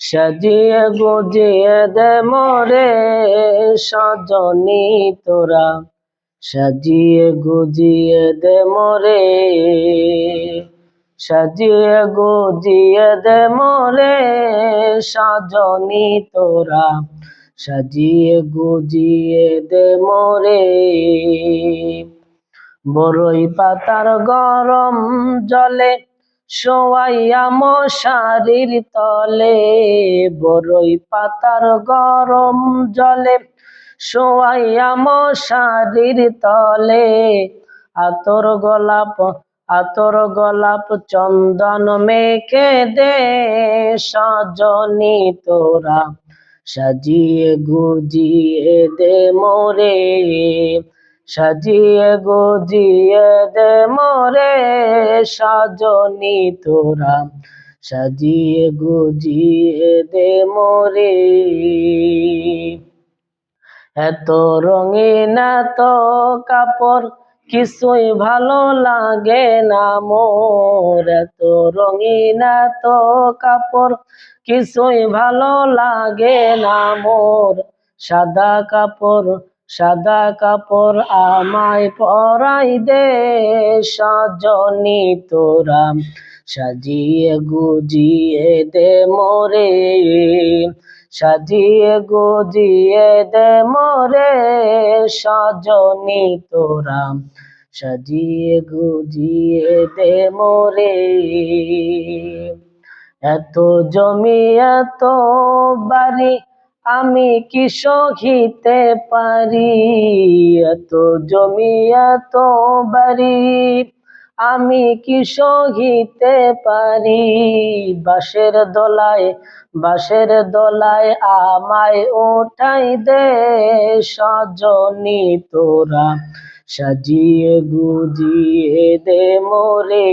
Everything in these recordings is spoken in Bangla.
সাজিয়ে গুজিয়ে দে মোরে সজনী তোরা, সাজিয়ে গুজিয়ে দে মোরে, সাজিয়ে গুজিয়ে দে মোরে সজনী তোরা, সাজিয়ে গুজিয়ে দে মোরে। বরই পাতার গরম জলে শোয়াইয়া মশারির তলে, বরই পাতার গরম জলে শোয়াইয়া মশারির তলে, আতর গোলাপ চন্দন মেখে দে সজনী তোরা, সাজিয়ে গুজিয়ে দে মোরে, সাজিয়ে গুজিয়ে দে মোরে সজনী তোরা, সাজিয়ে গুজিয়ে দে মোরে। এত রঙিন এত কাপড় কিছুই ভালো লাগে না মোর, এত রঙিন এত কাপড় কিছুই ভালো লাগে না মোর, সাদা কাপড় আমায় পরাই দে সজনী তোরা, সাজিয়ে গুজিয়ে দে মোরে, সাজিয়ে গুজিয়ে দে মোরে সজনী তোরা, সাজিয়ে গুজিয়ে দে মোরে। এত জমি এত বাড়ি আমি কি সহিতে পারি, এত জমি এত বাড়ি আমি কি সহিতে পারি, বাঁশের দোলায় আমায় উঠাই দে সজনী তোরা, সাজিয়ে গুজিয়ে দে মোরে,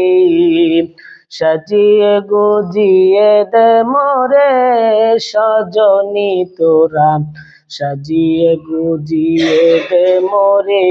সাজিয়ে গুজিয়ে দে মোরে সজনী তোরা, সাজিয়ে গুজিয়ে দে মোরে।